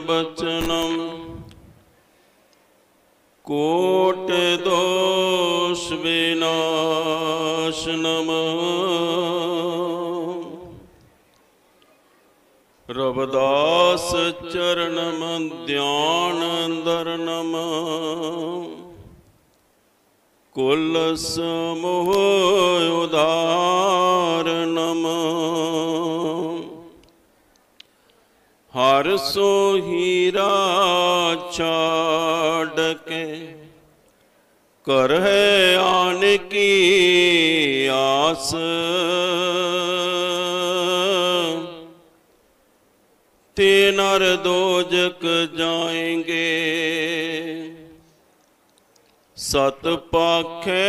बचनम coat दोष विनाशनम रविदास चरणम ध्यान दरणम कुल समूह उदारणम हर सो हीरा छाड़ के कर है आन की आस ते नर दोजक जाएंगे सत पाखे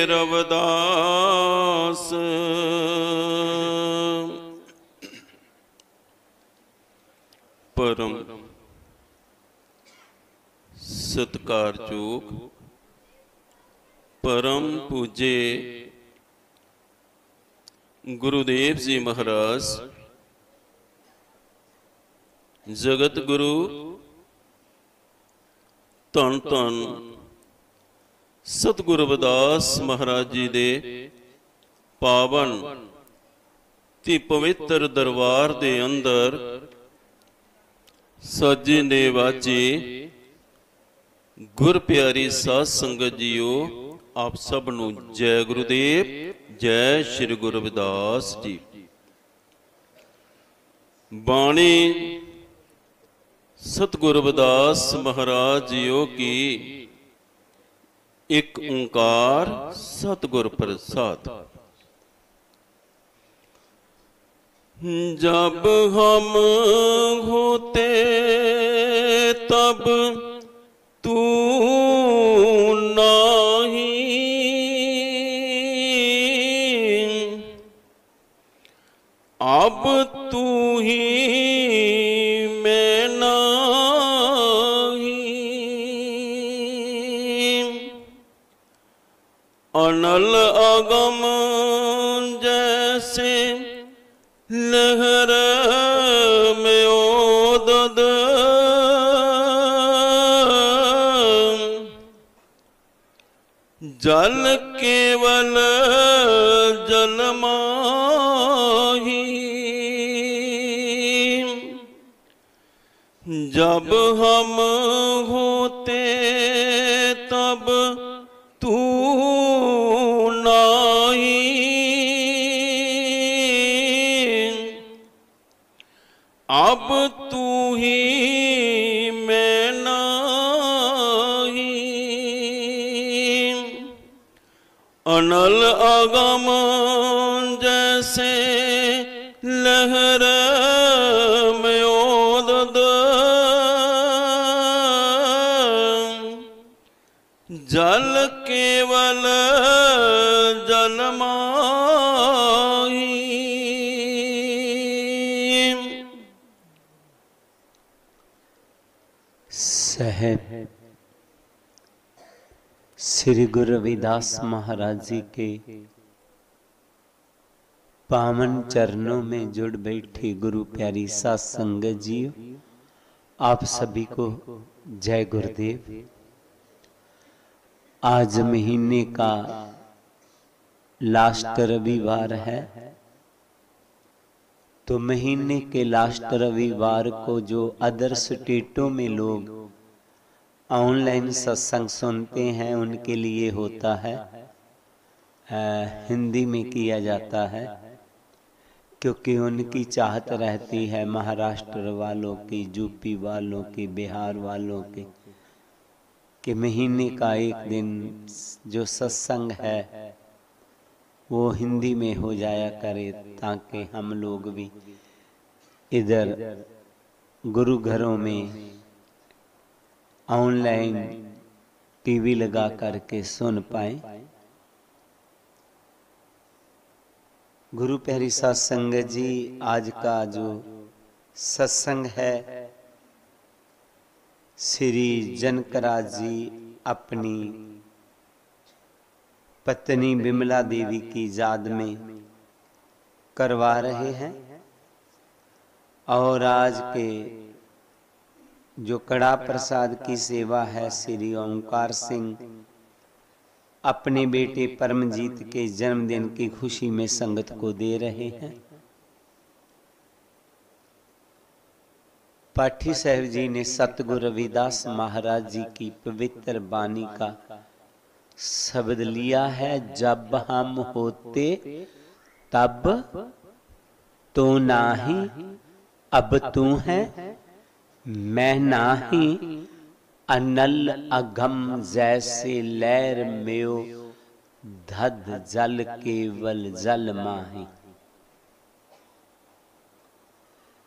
रविदास। परम सत्कारयोग परम पूज्य गुरुदेव जी महाराज जगत गुरु धन धन सतगुरु रविदास महाराज जी दे पावन ते पवित्र दरबार दे अंदर सजे ने वाजे गुर प्यारी साध संगत जीओ, आप सब नूं जय गुरुदेव, जय श्री गुरु रविदास जी। बाणी सतगुरु रविदास महाराज जीओ की एक ओंकार सतगुर प्रसाद। जब हम होते तब तू नहीं, अब तू ही मैं नहीं। अनल अगम जैसे लहर में ओदद जल केवल जल माही। जब हम होते तब तू नहीं, अब तू ही मैं नहीं। अनल अगम जैसे लहर में ओदद जल केवल जल माही। साहेब श्री गुरु रविदास महाराज जी के पावन चरणों में जुड़ बैठी गुरु प्यारी साध संगत जी, आप सभी को जय गुरुदेव। आज महीने का लास्ट रविवार है, तो महीने के लास्ट रविवार को जो अदर स्टेटों में लोग ऑनलाइन सत्संग सुनते हैं उनके लिए होता है, हिंदी में किया जाता है, क्योंकि उनकी चाहत रहती है महाराष्ट्र वालों की, यूपी वालों की, बिहार वालों की, कि महीने का एक दिन जो सत्संग है वो हिंदी में हो जाया करे, ताकि हम लोग भी इधर गुरु घरों में ऑनलाइन टीवी लगा करके सुन पाए। गुरु प्यारी साध संगत जी, आज का जो सत्संग है श्री जनकराज जी अपनी पत्नी विमला देवी की याद में करवा रहे हैं। और आज के जो कड़ा प्रसाद की सेवा है श्री ओंकार सिंह अपने बेटे परमजीत के जन्मदिन की खुशी में संगत को दे रहे हैं। पाठी साहब जी ने सतगुरु रविदास महाराज जी की पवित्र वाणी का शब्द लिया है, जब हम होते तब तो नाही, अब तू है मैं नाही, अनल अगम जैसे लहर में धद जल केवल जल माही।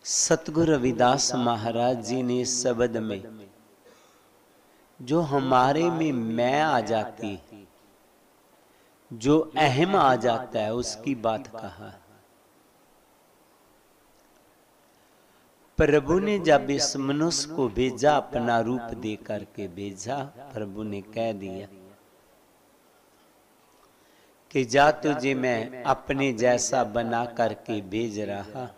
सतगुरु रविदास महाराज जी ने इस शब्द में जो हमारे में मैं आ जाती है, जो अहम आ जाता है, उसकी बात कहा है। प्रभु ने जब इस मनुष्य को भेजा, अपना रूप दे करके भेजा, प्रभु ने कह दिया कि जा तुझे मैं अपने जैसा बना करके भेज रहा।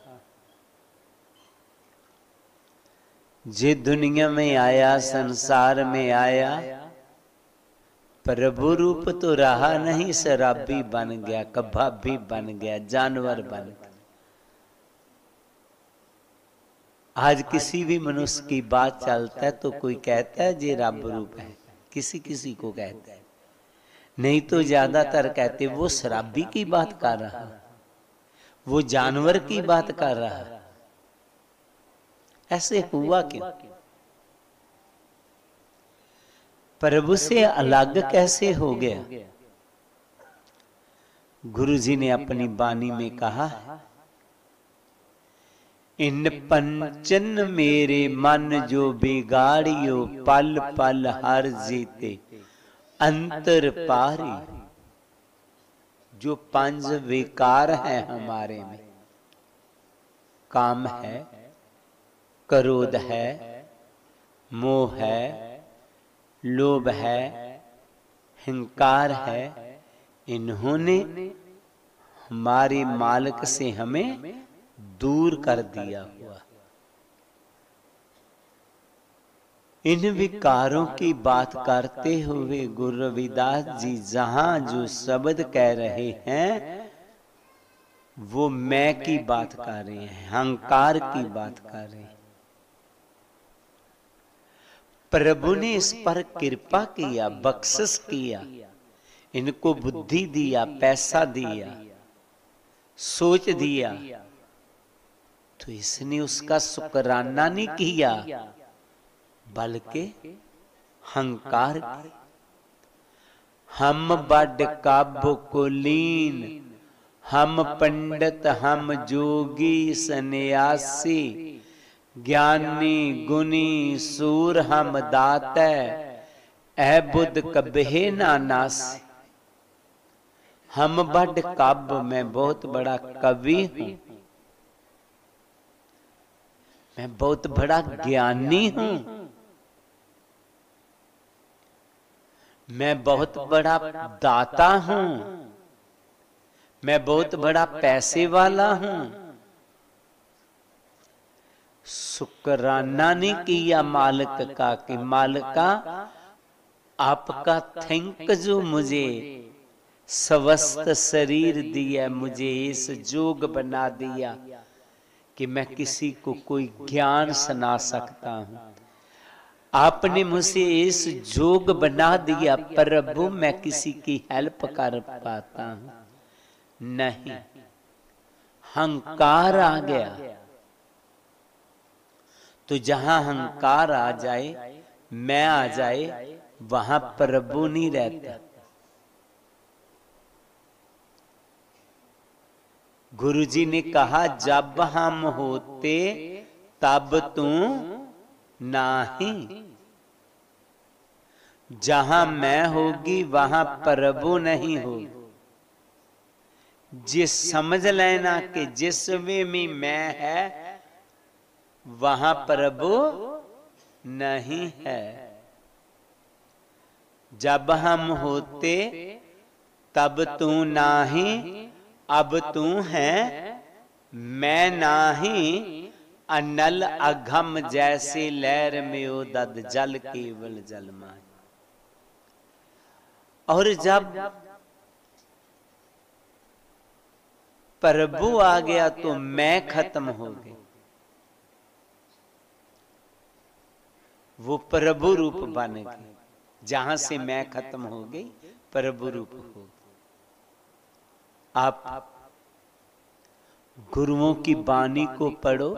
जे दुनिया में आया, संसार में आया, प्रभु रूप तो रहा नहीं, शराबी बन गया, कबाबी बन गया, जानवर बन गया। आज किसी भी मनुष्य की बात चलता है तो कोई कहता है जे रब रूप है, किसी किसी को कहता है, नहीं तो ज्यादातर कहते वो शराबी की बात कर रहा, वो जानवर की बात कर रहा। ऐसे हुआ क्यों? प्रभु से अलग कैसे हो गया? गुरु जी ने अपनी वाणी में कहा, इन पंचन मेरे मन जो बिगाड़ियो, पल पल हर जीते अंतर पारी। जो पंच विकार है हमारे में, काम है, क्रोध है, मोह है, लोभ है, हिंकार है, इन्होंने हमारे मालिक से हमें दूर कर दिया हुआ। इन विकारों की बात करते हुए गुरु रविदास जी जहां जो शब्द कह रहे हैं वो मैं की बात कर रहे हैं, अहंकार की बात कर रहे हैं। प्रभु ने इस पर कृपा किया, बख्शिश किया, इनको बुद्धि दिया, पैसा दिया, सोच दिया, तो इसने उसका शुक्राना नहीं किया बल्कि हंकार किया। हम बड़ काबू को लीन, हम पंडित, हम जोगी सन्यासी, ज्ञानी गुनी सूर हम दाता, ऐ बुद्ध कबहे ना नासी। हम बड़ काब, मैं बहुत बड़ा कवि हूं, मैं बहुत बड़ा ज्ञानी हूं, मैं बहुत बड़ा दाता हूं, मैं बहुत बड़ा पैसे वाला हूं। शुक्राना नहीं किया मालिक का कि मालिका आपका थैंक जो मुझे स्वस्थ शरीर दिया, मुझे इस जोग बना दिया कि मैं किसी को कोई ज्ञान सुना सकता हूं। आपने मुझे इस जोग बना दिया, प्रभु मैं किसी की हेल्प कर पाता हूं नहीं। हंकार आ गया, तो जहां हंकार आ जाए, मैं आ जाए, वहां प्रभु नहीं रहता। गुरु जी ने कहा जब हम होते तब तू नाही, जहां मैं होगी वहां प्रभु नहीं होगी। जिस समझ लेना कि जिस वे में मैं है वहां प्रभु नहीं है। जब हम होते तब तू नाही, अब तू है मैं नाही, अनल अघम जैसे लहर में उदद जल केवल जल माय। और जब प्रभु आ गया तो मैं खत्म हो गई, वो प्रभु रूप बन गई। जहां से मैं खत्म हो गई प्रभु रूप हो गई। आप गुरुओं की वाणी को पढ़ो,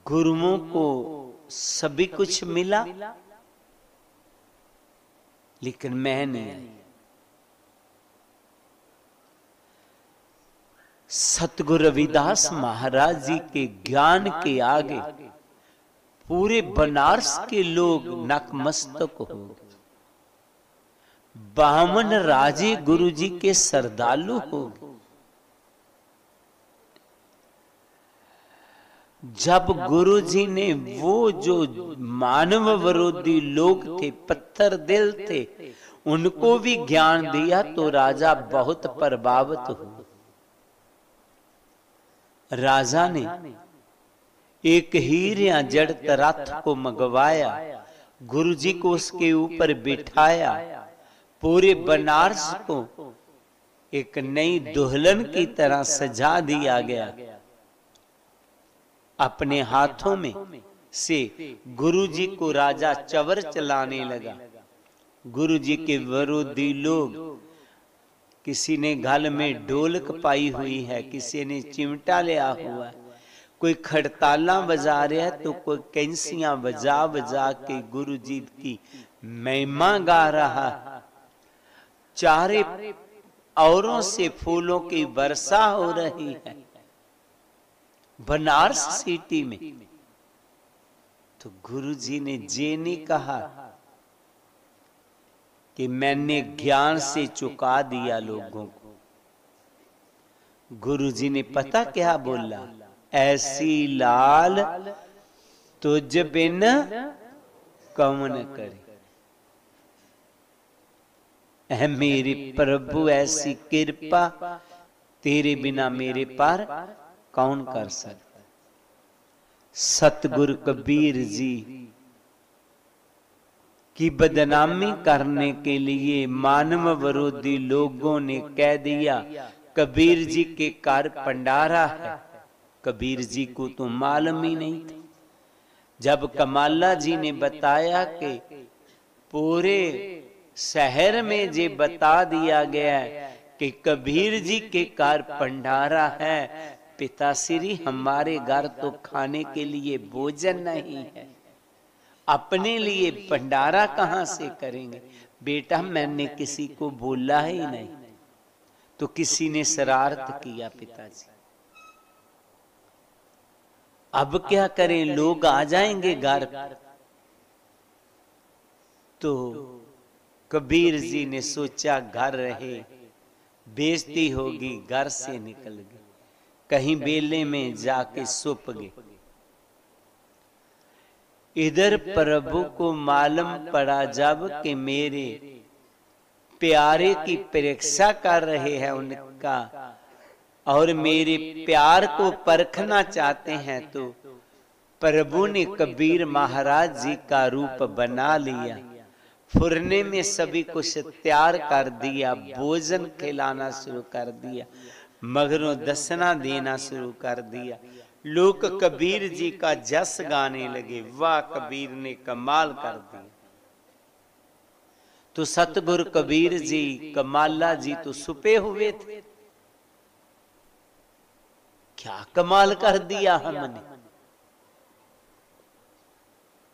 गुरुओं को सभी कुछ मिला लेकिन मैं नहीं आई। सतगुरु रविदास महाराज जी के ज्ञान के आगे पूरे बनारस के लोग नतमस्तक हो गए। 52 राजे गुरु जी के श्रद्धालु हो गए। जब गुरु जी ने वो जो मानव विरोधी लोग थे, पत्थर दिल थे, उनको भी ज्ञान दिया तो राजा बहुत प्रभावित हुआ। राजा ने एक हीर या जड़त रथ को मंगवाया, गुरु जी को उसके ऊपर बिठाया, पूरे बनारस को एक नई दुल्हन की तरह सजा दिया गया। अपने हाथों में से गुरु जी को राजा चवर चलाने लगा। गुरु जी के विरोधी लोग, किसी ने गल में ढोलक पाई हुई है, किसी ने चिमटा लिया हुआ है, कोई खड़ताला बजा रहा है तो कोई कैंसियां बजा बजा के गुरु जी की महिमा गा रहा है। चारे औरों से फूलों की वर्षा हो रही है बनारस सिटी में। तो गुरु जी ने जे नहीं कहा कि मैंने ज्ञान से चुका दिया लोगों को। गुरु जी ने पता क्या बोला, ऐसी लाल तुझ बिन कौन करे। ऐ मेरे प्रभु ऐसी कृपा तेरे बिना मेरे पर कौन कर सकता। सतगुरु कबीर जी की बदनामी करने के लिए मानव विरोधी लोगों ने कह दिया कबीर जी के घर भंडारा है। कबीर जी को तो मालूम ही नहीं था। जब कमाला जी ने बताया कि पूरे शहर में जे बता दिया गया है कि कबीर जी के घर भंडारा है, पिताश्री हमारे घर तो खाने के लिए भोजन नहीं है, अपने लिए भंडारा कहां से करेंगे। बेटा मैंने किसी को बोला ही नहीं। तो किसी ने शरारत किया पिताजी। अब क्या करें, लोग आ जाएंगे घर। तो कबीर जी ने सोचा घर रहे बेइज्जती होगी, घर से निकल गए, कहीं बेले में जाके छुप गए। इधर प्रभु को मालूम पड़ा जब कि मेरे प्यारे की परीक्षा कर रहे हैं उनका और मेरे प्यार को परखना चाहते हैं, तो प्रभु ने कबीर महाराज जी का रूप बना लिया। फुरने में सभी कुछ तैयार कर दिया, भोजन खिलाना शुरू कर दिया, मगरों दसना देना शुरू कर दिया। लोग कबीर जी का जस गाने लगे, वाह कबीर ने कमाल कर दिया। तो सतगुरु कबीर जी कमाला जी तो छुपे हुए थे, क्या कमाल कर दिया हमने।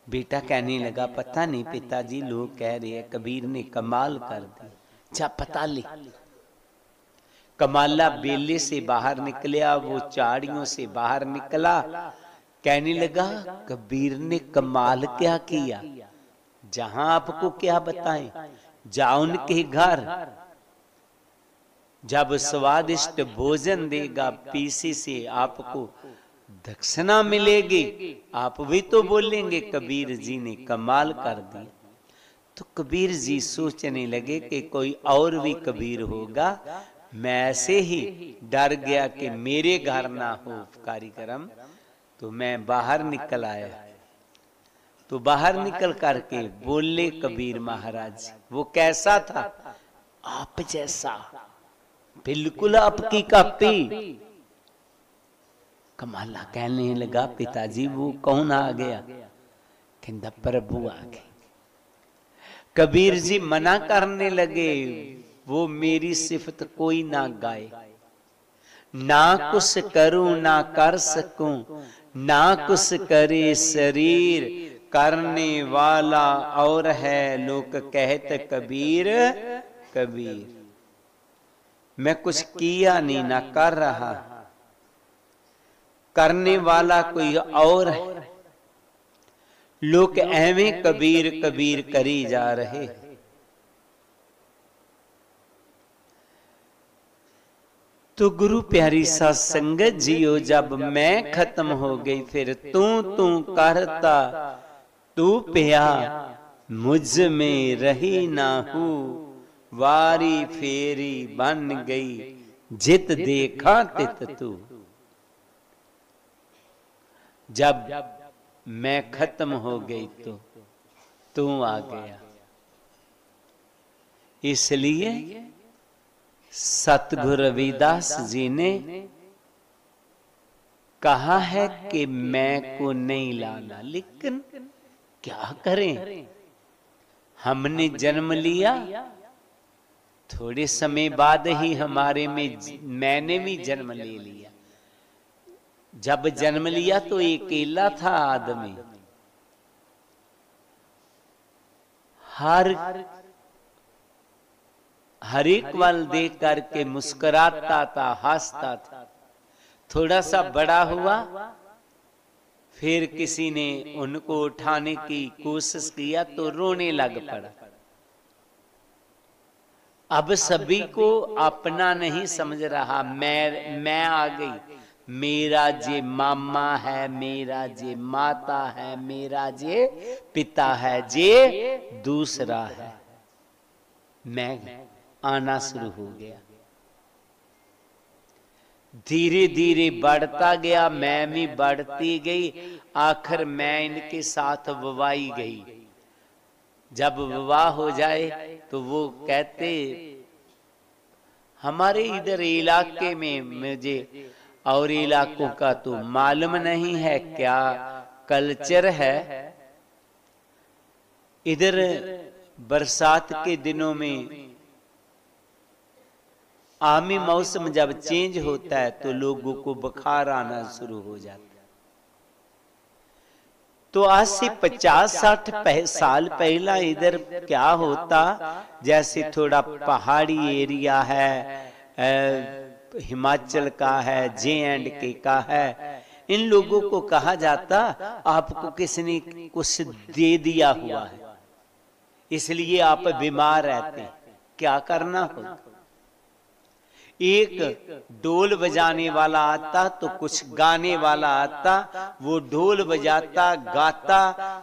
बेटा कहने लगा पता नहीं पिताजी, लोग कह रहे हैं कबीर ने कमाल कर दिया, जा पता ले। कमाला बेले से बाहर निकला, वो चाड़ियों से बाहर निकला, कहने लगा कबीर ने कमाल क्या किया। जहां आपको क्या बताएं, जाओ उनके घर, जब स्वादिष्ट भोजन देगा पीसी से आपको दक्षिणा मिलेगी, आप भी तो बोलेंगे कबीर जी ने कमाल कर दिया। तो कबीर जी सोचने लगे कि कोई और भी कबीर होगा, मैं ऐसे ही डर गया कि मेरे घर ना हो कार्यक्रम, तो मैं बाहर निकल आया। तो बाहर निकल करके बोले कबीर महाराज, वो कैसा था? आप जैसा, बिल्कुल आपकी कॉपी। कमाला कहने लगा, पिताजी वो कौन आ गया? कहता प्रभु आ गए। कबीर जी मना करने लगे, वो मेरी सिफत कोई ना गाए, ना कुछ करूं ना कर सकूं, ना कुछ करे शरीर, करने वाला और है लोग कहते कबीर कबीर। मैं कुछ किया नहीं ना कर रहा, करने वाला कोई और है, लोग एवें कबीर कबीर करी जा रहे। तो गुरु प्यारी सा संगत जियो, जब मैं खत्म हो गई फिर तू करता, तू पिया मुझ में रही ना हूं, वारी फेरी बन गई जित देखा तित तू। जब मैं खत्म हो गई तो तू आ गया। इसलिए सतगुरु रविदास जी ने कहा है कि मैं को नहीं लाना, लेकिन क्या करें, हमने जन्म लिया, थोड़े समय बाद ही हमारे में मैंने भी जन्म ले लिया। जब जन्म लिया तो अकेला था आदमी, हर एक वाल देख करके मुस्कुराता था, हंसता था। थोड़ा सा बड़ा हुआ, फिर किसी ने उनको उठाने की कोशिश किया तो रोने लग पड़ा। अब सभी को अपना नहीं समझ रहा, मैं आ गई, मेरा जे मामा है, मेरा जे माता है, मेरा जे पिता है, जे दूसरा है। मैं आना शुरू हो गया, धीरे धीरे बढ़ता गया, मैं भी बढ़ती गई। आखिर मैं इनके साथ विवाही गई। जब विवाह हो जाए तो वो कहते, हमारे इधर इलाके में, मुझे और इलाकों का तो मालूम नहीं है क्या कल्चर है, इधर बरसात के दिनों में आमी मौसम जब चेंज होता है तो लोगों को बुखार आना शुरू हो जाता है। तो आज से 50-60 साल पहला इधर क्या होता, जैसे थोड़ा पहाड़ी एरिया है, हिमाचल का है, J&K का है, इन लोगों को कहा जाता आपको किसने कुछ दे दिया हुआ है, इसलिए आप बीमार रहते हैं। क्या करना होता, एक ढोल बजाने वाला आता तो कुछ गाने वाला आता, वो ढोल बजाता गाता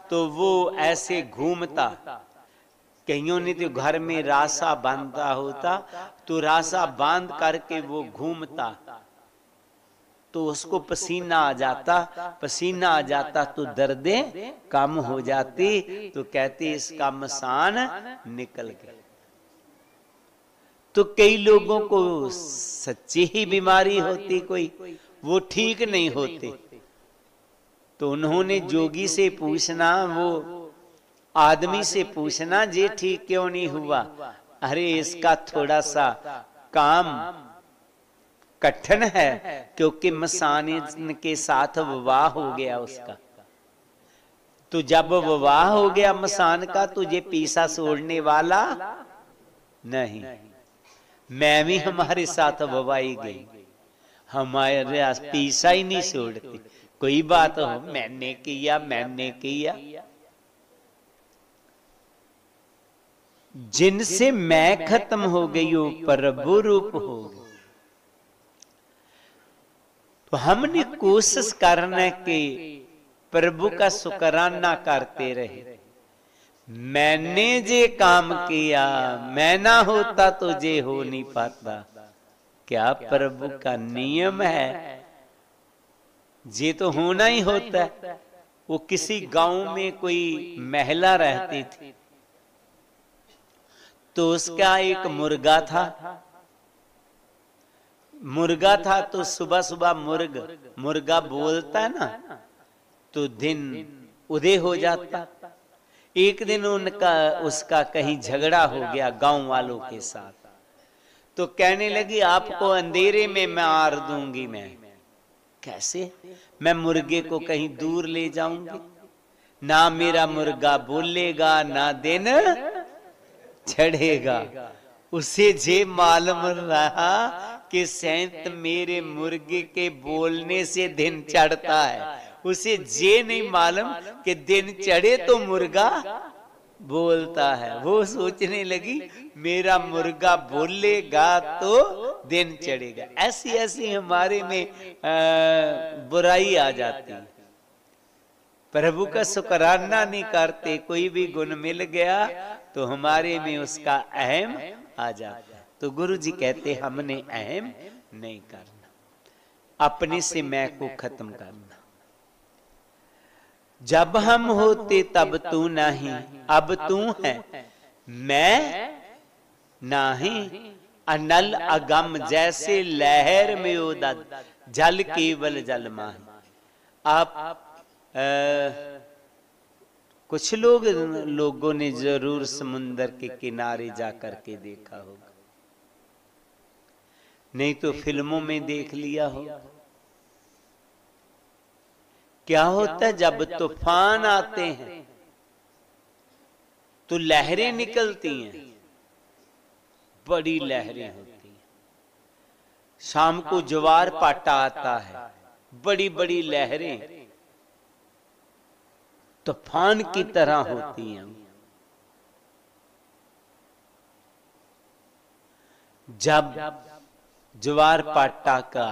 तो वो ऐसे घूमता। कईयों ने तो घर में रासा बांधा होता, तो रासा बांध करके वो घूमता, तो उसको पसीना आ जाता, पसीना आ जाता तो दर्दें कम हो जाती, तो कहते इसका मसान निकल गया। तो कई लोगों को सच्ची ही बीमारी होती, कोई वो ठीक नहीं होते, तो उन्होंने जोगी से पूछना, वो आदमी से पूछना, जे ठीक क्यों नहीं हुआ? अरे इसका थोड़ा सा काम कठिन है, क्योंकि मसान के साथ विवाह हो गया उसका। तो जब विवाह हो गया मसान का, तुझे पीसा छोड़ने वाला नहीं। मैं भी हमारे साथ विवाही गई, हमारे पीसा ही नहीं छोड़ते, कोई बात हो मैंने किया, मैंने किया। जिनसे मैं खत्म हो गई हो प्रभु रूप हो गई। तो हमने कोशिश करने के प्रभु का शुक्राना करते रहे। मैंने जे काम किया, मैं ना होता तो जे हो नहीं पाता। क्या प्रभु का नियम है? ये तो होना ही होता है। वो किसी गांव में कोई महिला रहती थी, तो उसका एक मुर्गा था। मुर्गा था तो सुबह सुबह मुर्गा बोलता है ना, तो दिन उदय हो जाता। एक दिन उसका कहीं झगड़ा हो गया गांव वालों के साथ, तो कहने लगी आपको अंधेरे में मार दूंगी मैं। कैसे? मैं मुर्गे को कहीं दूर ले जाऊंगी, ना मेरा मुर्गा बोलेगा ना दिन चढ़ेगा। उसे जे मालूम रहा कि सैंत मेरे मुर्गे के बोलने से दिन चढ़ता है, उसे जे नहीं मालूम कि दिन चढ़े तो मुर्गा बोलता है। वो सोचने लगी मेरा मुर्गा बोलेगा तो दिन चढ़ेगा। ऐसी ऐसी हमारे में बुराई आ जाती है। प्रभु का शुक्राना नहीं करते, कोई भी गुण मिल गया तो हमारे में उसका अहम आ जाता है। तो गुरु जी कहते हमने अहम नहीं करना, अपने से मैं को खत्म करना। जब हम होते तब तू नहीं, अब तू है मैं नहीं। अनल अगम जैसे लहर में उदद, जल केवल जल माही। आप कुछ लोगों ने जरूर समुंदर के किनारे जाकर के देखा होगा, नहीं तो फिल्मों में देख लिया होगा। क्या होता है जब तूफान आते हैं तो लहरें निकलती हैं, बड़ी लहरें होती हैं। शाम को ज्वार पाटा आता है, बड़ी बड़ी लहरें तूफान की तरह होती हैं। जब ज्वार पाटा का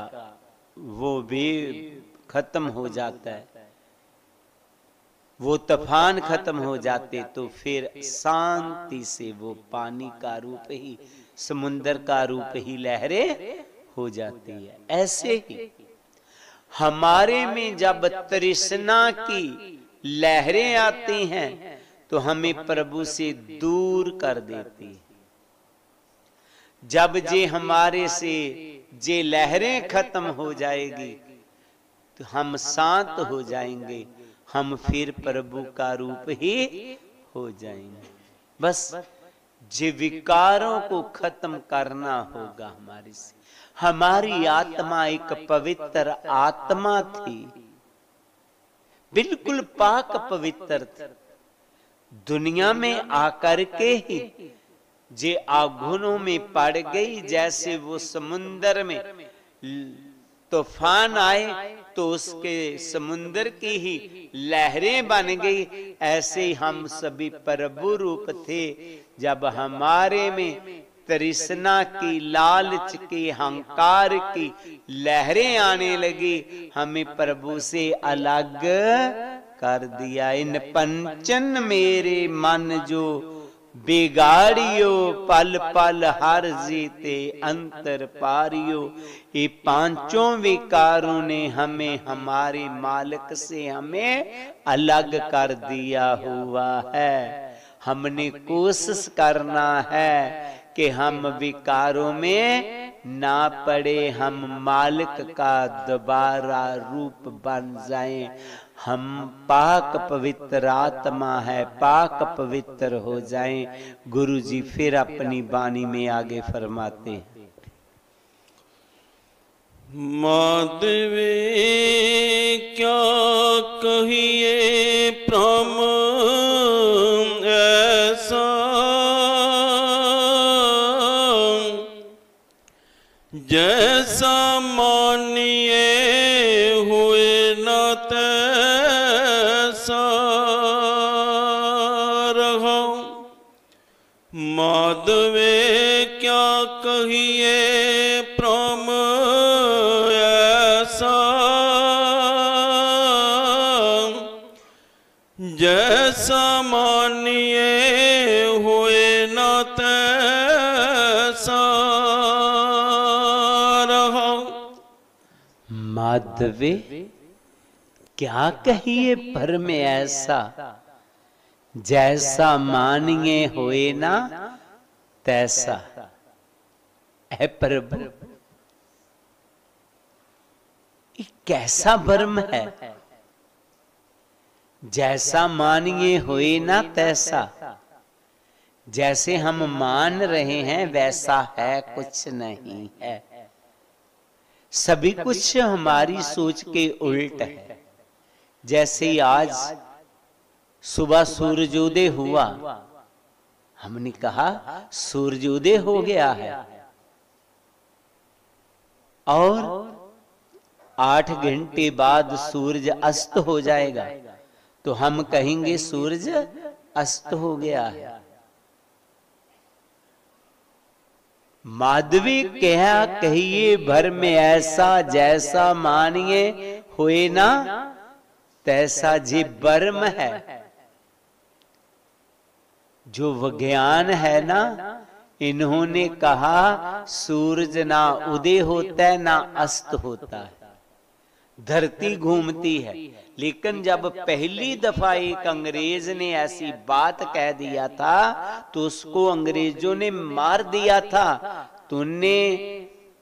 वो भी खत्म हो जाता है, वो तूफान खत्म हो जाते, तो फिर शांति से वो पानी का रूप ही, समुंदर का रूप ही लहरें हो जाती है। ऐसे ही हमारे में जब तृष्णा की लहरें आती हैं तो हमें प्रभु से दूर कर देती है। जब जे हमारे से जे लहरें खत्म हो जाएगी तो हम शांत हो जाएंगे, हम फिर प्रभु का रूप ही हो जाएंगे। बस जे विकारों को खत्म करना होगा हमारे से। हमारी आत्मा एक पवित्र आत्मा थी, बिल्कुल पाक पवित्र थी। दुनिया में आकर के ही जे आगुनों में पड़ गई, जैसे वो समुन्दर में तूफान आए तो उसके समुन्दर की ही लहरें बन गई, ऐसे ही हम सभी प्रभु रूप थे। जब हमारे में तृष्णा की, लालच की, अहंकार की लहरें आने लगी, हमें प्रभु से अलग कर दिया। इन पंचन मेरे मन जो बिगाड़ियो, पल पल हर जीते अंतर पारियो। ये पांचों विकारों ने हमें हमारे मालिक से हमें अलग कर दिया हुआ है। हमने कोशिश करना है कि हम विकारों में ना पड़े, हम मालिक का दोबारा रूप बन जाएं। हम पाक पवित्र आत्मा है, पाक पवित्र हो जाएं। गुरु जी फिर अपनी वाणी में आगे फरमाते हैं, माधवे क्या कहिए प्रम ऐसा, जैसा मानिए हुए न तैसा रहा। माधवे क्या कहिए प्रम ऐसा, जैसा मानिए हुए न तैसा माधवे क्या कहिए पर में ऐसा, जैसा मानिए होए ना तैसा। है प्रभु, ये कैसा भ्रम है, जैसा मानिए होए ना तैसा। जैसे हम मान रहे हैं वैसा है कुछ नहीं है। सभी कुछ हमारी सोच के उल्ट है। जैसे ही आज सुबह सूरजोदय हुआ, हमने कहा सूरजोदय हो गया है, और 8 घंटे बाद सूरज अस्त हो जाएगा, तो हम कहेंगे सूरज अस्त हो गया है। माधवी क्या कहिए भर में ऐसा, जैसा मानिए हुए ना तैसा। जी बर्म है, जो विज्ञान है ना, इन्होंने कहा सूरज ना उदय होता है ना अस्त होता है, धरती घूमती है। लेकिन जब पहली दफा एक अंग्रेज ने ऐसी बात कह दिया था, तो उसको अंग्रेजों ने मार दिया था। तो उनने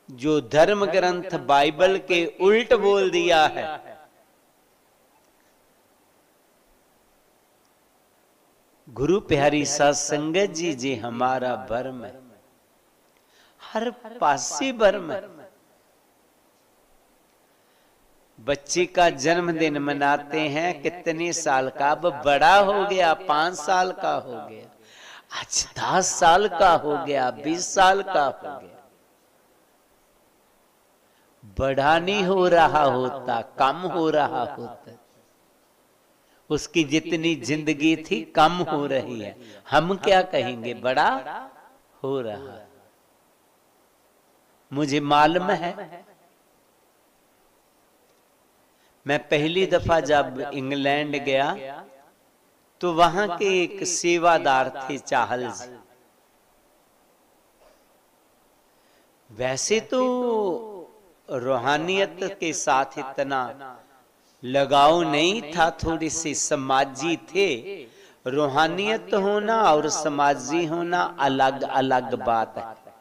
जो धर्म ग्रंथ बाइबल के उल्ट बोल दिया है। गुरु प्यारी साध संगत जी, जी हमारा भर्म है, हर पासे भर्म है। बच्चे का जन्मदिन मनाते हैं, कितने साल का, अब बड़ा हो गया, 5 साल का हो गया, आज 10 साल का हो गया, 20 साल का हो गया। बड़ा नहीं हो रहा होता, कम हो रहा होता। उसकी जितनी जिंदगी थी कम हो रही है। हम क्या कहेंगे, बड़ा हो रहा। मुझे मालूम है, मैं पहली दफा जब इंग्लैंड गया तो वहां के एक सेवादार थे चाहल जी। वैसे तो रूहानियत के साथ इतना लगाव नहीं था, थोड़ी सी समाजी थे। रूहानियत होना और समाजी होना अलग अलग बात है।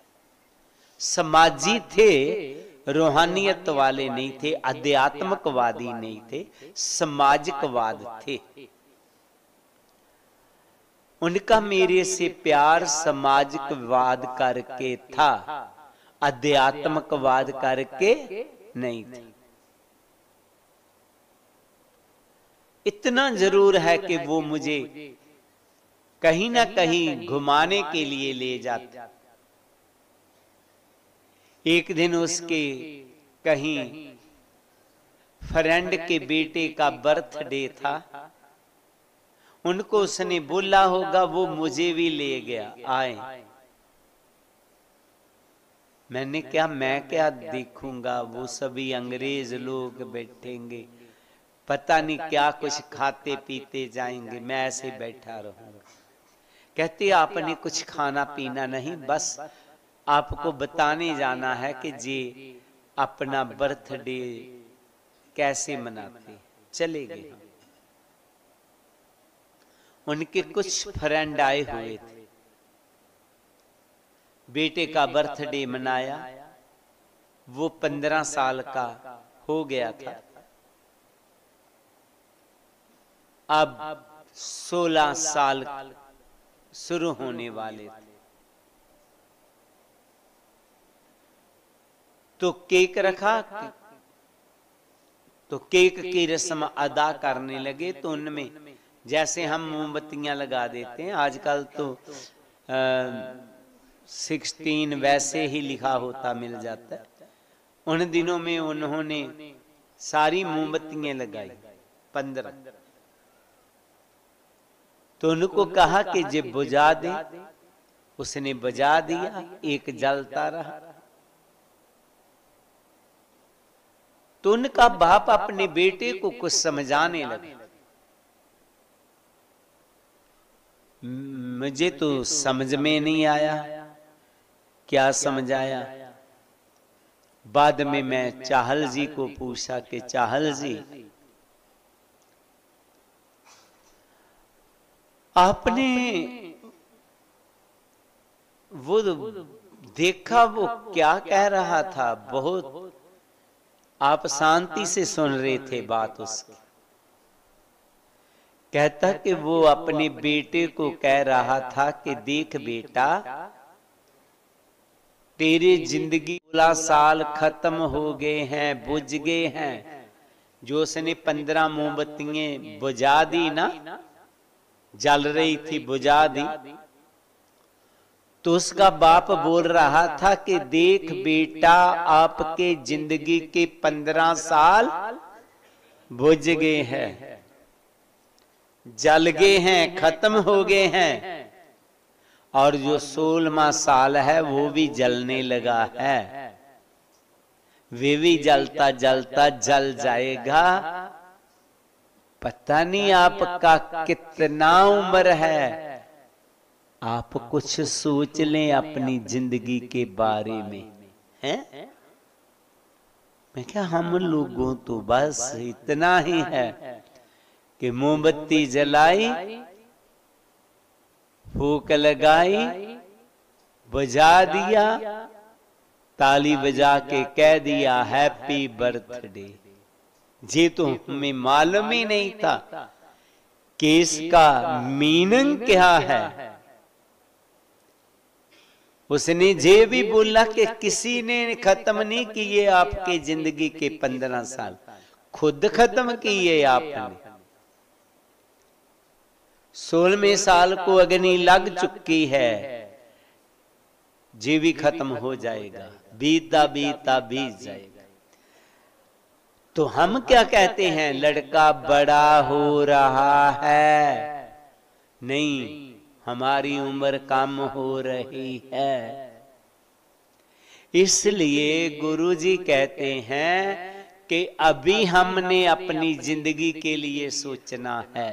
समाजी थे, रूहानियत वाले नहीं थे, अध्यात्मकवादी नहीं थे, सामाजिकवाद थे। उनका मेरे से प्यार सामाजिकवाद करके था, अध्यात्मकवाद करके नहीं था। इतना जरूर है कि वो मुझे कहीं ना कहीं घुमाने के लिए ले जाते। एक दिन उसके कहीं फ्रेंड के बेटे का बर्थडे था, उनको उसने बोला होगा, वो मुझे भी ले गया, आए। मैंने क्या, मैं क्या देखूंगा, वो सभी अंग्रेज लोग बैठेंगे, पता नहीं क्या कुछ खाते पीते जाएंगे, मैं ऐसे बैठा रहूंगा। कहती आपने कुछ खाना पीना नहीं, बस आपको बताने जाना है कि जी अपना बर्थडे कैसे मनाते। चले गए। उनके कुछ फ्रेंड आए हुए थे, बेटे का बर्थडे मनाया। वो 15 साल का हो गया था, अब 16 साल शुरू होने वाले थे। तो केक रखा, तो केक की रस्म अदा करने लगे। तो उनमें जैसे हम मोमबत्तियां लगा देते हैं, आजकल तो 16 वैसे ही लिखा होता मिल जाता है। उन दिनों में उन्होंने सारी मोमबत्तियां लगाई, 15। तो उनको कहा कि जब बुझा दे, उसने बुझा दिया, एक जलता रहा। तो उनका बाप अपने बेटे को कुछ समझाने लगा। मुझे तो समझ में नहीं आया, क्या समझाया। बाद में मैं चाहल जी को पूछा कि चाहल जी, आपने वो देखा वो क्या कह रहा था? बहुत आप शांति से सुन रहे थे बात उसकी। कहता कि वो अपने बेटे को कह रहा था कि देख बेटा, तेरी जिंदगी 16 साल खत्म हो गए हैं, बुझ गए हैं। जो उसने 15 मोमबत्तियां बुझा दी ना, जल रही थी, बुझा दी, तो उसका बाप बोल रहा था कि देख बेटा, आपके जिंदगी के 15 साल बुझ गए हैं, जल गए हैं, खत्म हो गए हैं, और जो 16वां साल है वो भी जलने लगा है, वे भी जलता जलता जल जाएगा। पता नहीं आपका कितना उम्र है, आप कुछ सोच लें अपनी जिंदगी के बारे में। हैं? मैं क्या, हम लोगों तो बस इतना ही है कि मोमबत्ती जलाई, फूक लगाई, बुझा दिया, ताली बजा के कह दिया हैप्पी बर्थडे। ये तो हमें मालूम ही नहीं था कि इसका मीनिंग क्या है। उसने ये भी बोला कि किसी ने खत्म नहीं किए आपके जिंदगी के 15 साल, खुद खत्म किए आपने। 16वें साल को अग्नि लग चुकी है, ये भी खत्म हो जाएगा, बीता बीता बीत जाएगा। तो हम क्या कहते हैं, लड़का बड़ा हो रहा है। नहीं, हमारी उम्र कम हो रही है। इसलिए गुरुजी कहते हैं कि अभी हमने अपनी जिंदगी के लिए सोचना है,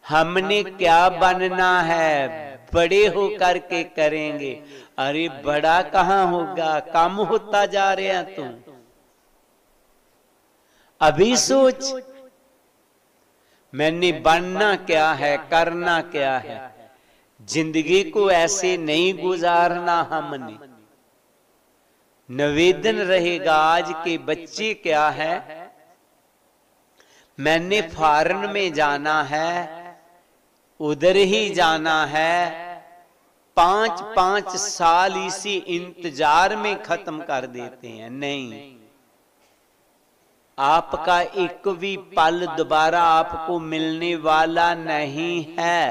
हमने क्या बनना है, बड़े होकर के करेंगे। अरे बड़ा कहाँ होगा, कम होता जा रहे हैं तुम। अभी सोच, मैंने बनना क्या है, करना क्या है। जिंदगी को ऐसे नहीं गुजारना हमने। निवेदन रहेगा आज के बच्चे क्या है, मैंने फॉरेन में जाना है, उधर ही जाना है, 5-5 साल इसी इंतजार में खत्म कर देते हैं। नहीं, आपका एक भी पल दोबारा आपको मिलने वाला नहीं है।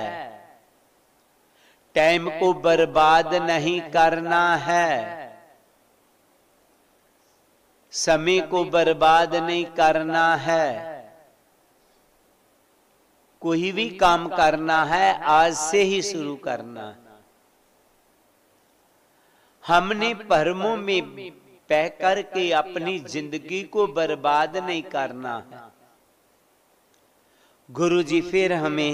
टाइम को बर्बाद नहीं करना है, समय को बर्बाद नहीं करना है। कोई भी काम करना है आज से ही शुरू करना है। हमने भ्रमों में बह करके अपनी जिंदगी को बर्बाद नहीं करना है। गुरुजी फिर हमें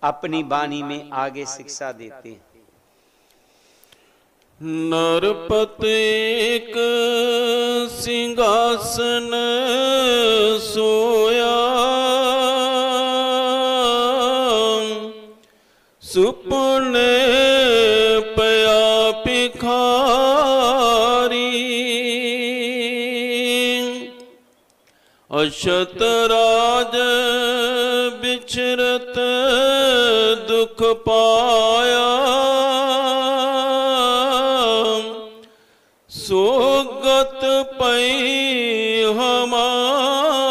अपनी वाणी में आगे शिक्षा देते हैं। नरपत एक सिंहासन सोया, सुपने पया भिखारी, अशत राज बिचरत दुख पाया, सोगत पई हमारी।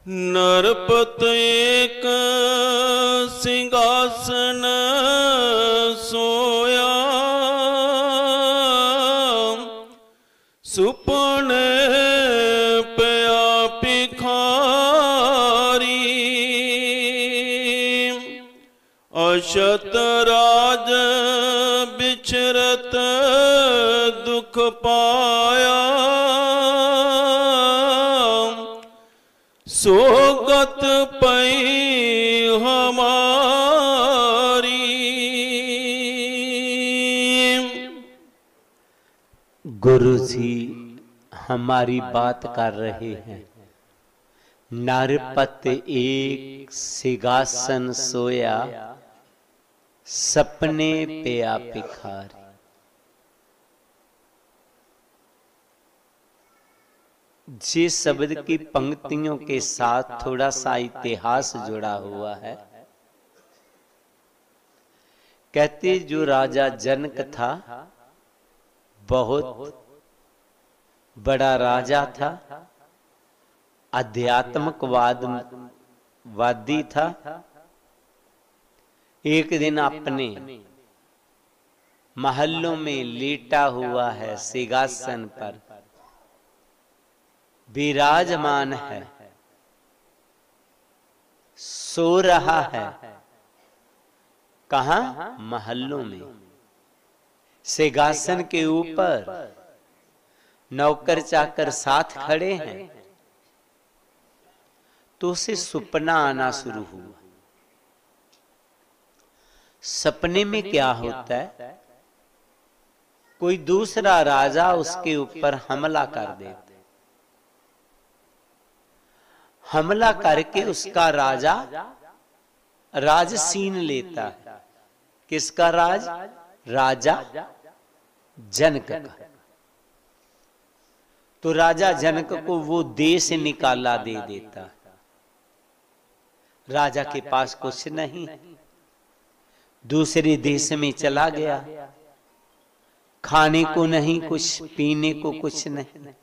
नरपत एक सिंहासन सोया, सुपने पया भिखारी, अशत राज बिचरत दुख पाया, सोगत पई हमारी। गुरु जी हमारी बात कर रहे हैं। नरपत एक सिंहासन सोया, सपने पे आ भिखारी। जिस शब्द की पंक्तियों के साथ थोड़ा सा इतिहास जुड़ा हुआ है। कहते जो राजा जनक था बहुत बड़ा राजा था, आध्यात्मिकवाद वादी था। एक दिन अपने महलों में लेटा हुआ है, सिंहासन पर विराजमान है, सो रहा है। कहां? महलों में। सिंहासन के ऊपर नौकर चाकर साथ खड़े हैं। तो उसे सपना आना शुरू हुआ। सपने में क्या होता है? कोई दूसरा राजा उसके ऊपर हमला कर देता। हमला करके उसका राजा राज छीन लेता है। किसका राज? राजा जनक का। तो राजा जनक को वो देश से निकाला दे देता। राजा के पास कुछ नहीं, दूसरे देश में चला गया। खाने को नहीं कुछ, पीने को कुछ नहीं।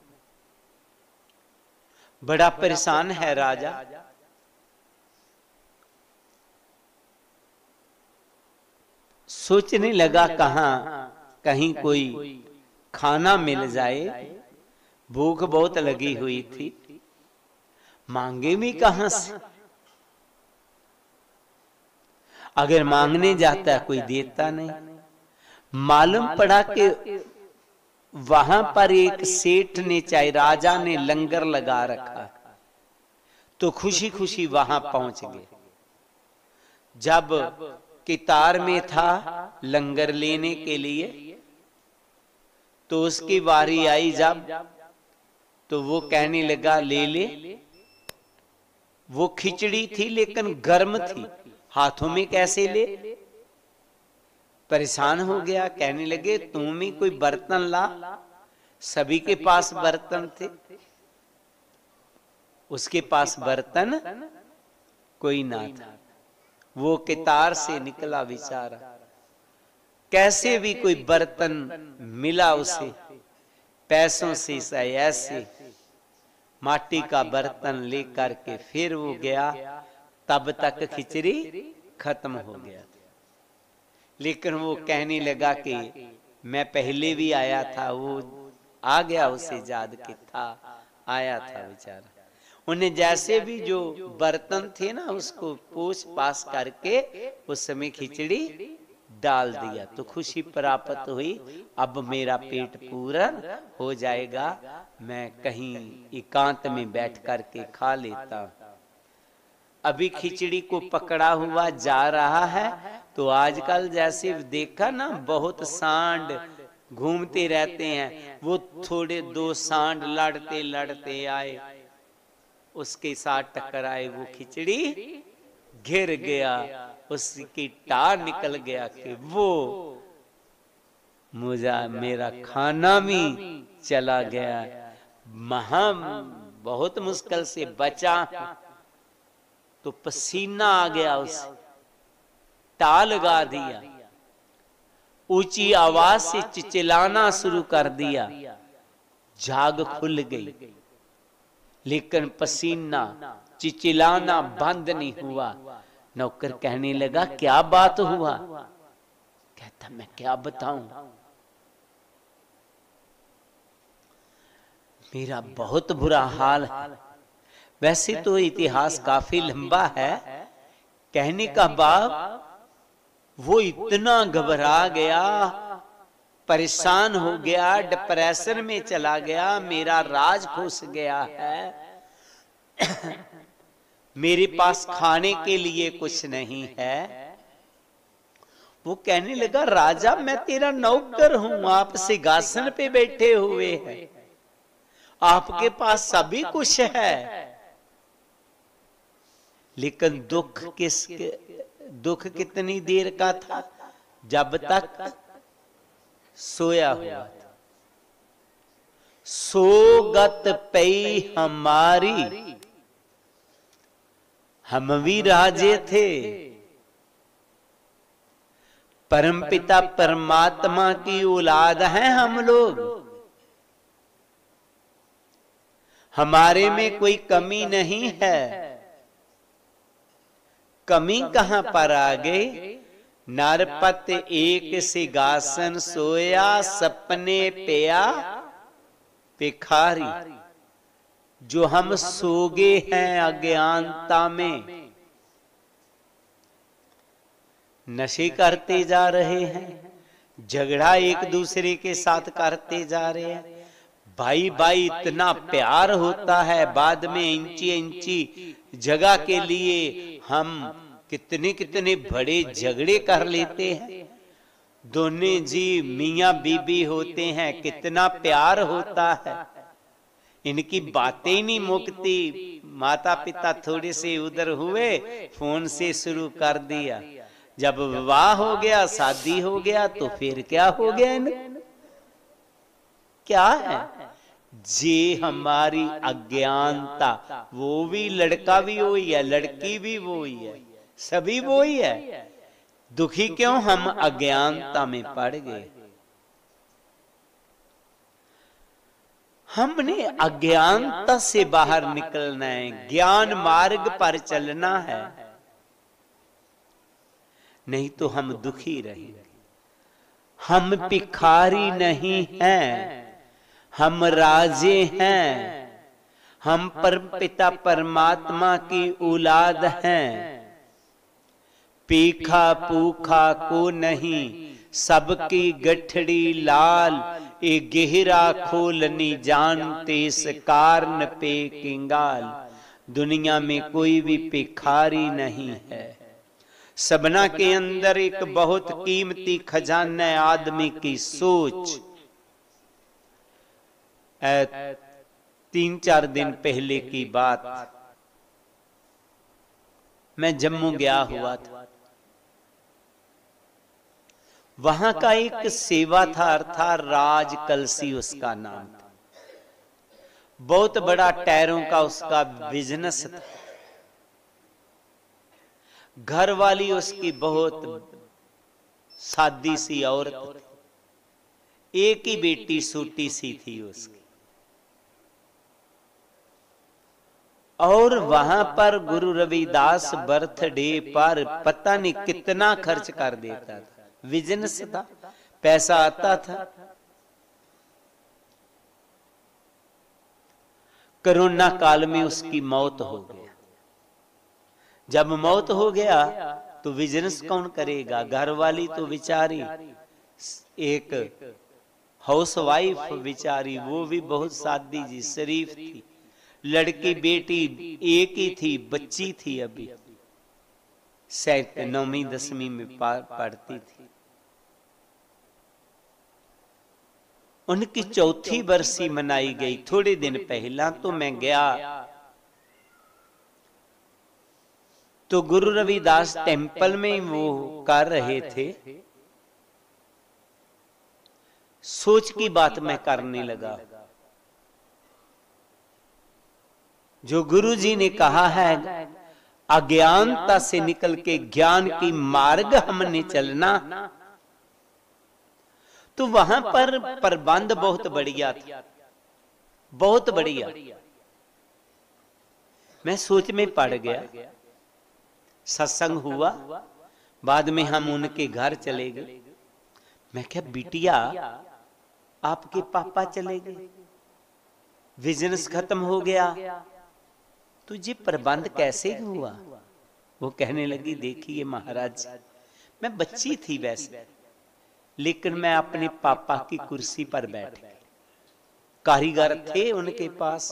बड़ा परेशान है राजा। सोचने लगा कहां कहीं कोई खाना मिल जाए। भूख बहुत लगी हुई थी, मांगे भी कहां से? अगर मांगने जाता है कोई देता नहीं। मालूम पड़ा कि वहां पर एक सेठ ने, चाहे राजा ने, लंगर लगा रखा। तो खुशी खुशी वहां पहुंच गए। जब कितार में था लंगर लेने के लिए, तो उसकी बारी आई जब, तो वो कहने लगा ले ले। वो खिचड़ी थी लेकिन गर्म थी, हाथों में कैसे ले? परेशान हो गया। कहने लगे तुम ही कोई बर्तन ला। सभी के पास बर्तन थे, उसके पास बर्तन कोई ना था। वो कितार से निकला बेचारा, कैसे भी कोई बर्तन मिला उसे, पैसों से सही ऐसे माटी का बर्तन लेकर के फिर वो गया। तब तक खिचड़ी खत्म हो गया। लेकिन वो कहने लगा कि मैं पहले भी आया था। वो आ गया, उसे याद कि था आया था बेचारा। उन्हें जैसे भी जो बर्तन थे ना, उसको पोंछ पास करके उस समय खिचड़ी डाल दिया। तो खुशी प्राप्त हुई, अब मेरा पेट पूरा हो जाएगा, मैं कहीं एकांत में बैठ करके खा लेता। अभी खिचड़ी को पकड़ा हुआ जा रहा है। तो आजकल जैसे देखा ना, बहुत सांड घूमते रहते हैं। वो थोड़े दो सांड लड़ते लड़ते आए, उसके साथ टकराए। वो खिचड़ी गिर गया, उसकी टार निकल गया कि वो मेरा खाना भी चला गया। बहुत मुश्किल से बचा। तो पसीना आ गया, उसे टाल लगा दिया, ऊंची आवाज से चिल्लाना शुरू कर दिया। झाग खुल गई, लेकिन पसीना चिचिलाना बंद नहीं हुआ। नौकर कहने लगा क्या बात हुआ? कहता मैं क्या बताऊं, मेरा बहुत बुरा हाल है। वैसे तो इतिहास काफी लंबा है। कहने का भाव वो इतना घबरा गया, परेशान हो गया, डिप्रेशन में चला गया। मेरा राज खुस गया है, मेरे पास खाने के लिए कुछ नहीं है। वो कहने लगा, राजा मैं तेरा नौकर हूं, आप सिंहासन पे बैठे हुए हैं, आपके पास सभी कुछ है, लेकिन दुख कितनी देर का था, जब तक सोया हुआ था। सोगत पई हमारी, हम भी राजे थे, परमपिता परमात्मा की औलाद हैं हम लोग, हमारे में कोई कमी नहीं है। कमी कहां पर आ गई? नरपत एक सिंहासन सोया, सपने पिया भिखारी। जो हम सोगे हैं अज्ञानता में, नशे करते जा रहे हैं, झगड़ा एक दूसरे के साथ करते जा रहे हैं, भाई भाई इतना प्यार होता है, बाद में इंची इंची जगह के लिए हम कितने कितने बड़े झगड़े कर लेते हैं। दोनों जी मियां बीबी होते हैं, कितना प्यार होता है, इनकी बातें ही नहीं मुकती। माता पिता थोड़े से उधर हुए, फोन से शुरू कर दिया, जब विवाह हो गया, शादी हो गया, तो फिर क्या हो गया इन्हें? क्या है? जे हमारी अज्ञानता, वो भी, लड़का भी वही है, लड़की भी वही है, सभी वही है। दुखी क्यों? हम अज्ञानता में पड़ गए। हमने अज्ञानता से बाहर निकलना है, ज्ञान मार्ग पर चलना है, नहीं तो हम दुखी रहेंगे। हम भिखारी नहीं हैं, हम राजे हैं, हम परमपिता परमात्मा की औलाद हैं। पीखा पूखा को नहीं, सबकी गठड़ी लाल, ए गहरा खोलनी जानते इस कारण पे किंगाल। दुनिया में कोई भी भिखारी नहीं है, सबना के अंदर एक बहुत कीमती खजाना है, आदमी की सोच। 3-4 दिन पहले की बात, मैं जम्मू गया हुआ था, वहां का एक सेवाथार था, राज कलसी उसका नाम था, बहुत बड़ा टायरों का उसका बिजनेस था। घर वाली उसकी बहुत सादी सी औरत थी, एक ही बेटी छोटी सी थी उसकी, और वहां पर गुरु रविदास बर्थडे पर पता नहीं कितना खर्च कर देता था। बिजनेस था, पैसा आता था। कोरोना काल में उसकी मौत हो गया। जब मौत हो गया तो बिजनेस कौन करेगा? घर वाली तो बेचारी, एक हाउसवाइफ बेचारी, वो भी बहुत सादी जी शरीफ थी, लड़की बेटी एक ही थी, बच्ची थी, अभी शायद 9वीं 10वीं में पढ़ती थी। उनकी 4थी बरसी मनाई गई थोड़े दिन पहला। तो मैं गया तो गुरु रविदास टेम्पल में वो कर रहे थे। सोच की बात मैं करने लगा, जो गुरु जी ने कहा है अज्ञानता से निकल के ज्ञान की मार्ग हमने चलना, तो वहां पर प्रबंध बहुत बढ़िया था, बहुत बढ़िया। मैं सोच में पड़ गया। सत्संग हुआ, बाद में हम उनके घर चले गए। मैं क्या, बिटिया आपके पापा चले गए, बिजनेस खत्म हो गया, तुझे प्रबंध कैसे हुआ? वो कहने लगी, देखिए महाराज, मैं बच्ची थी वैसे, लेकिन मैं अपने पापा की कुर्सी पर बैठ गई। कारीगर थे उनके पास,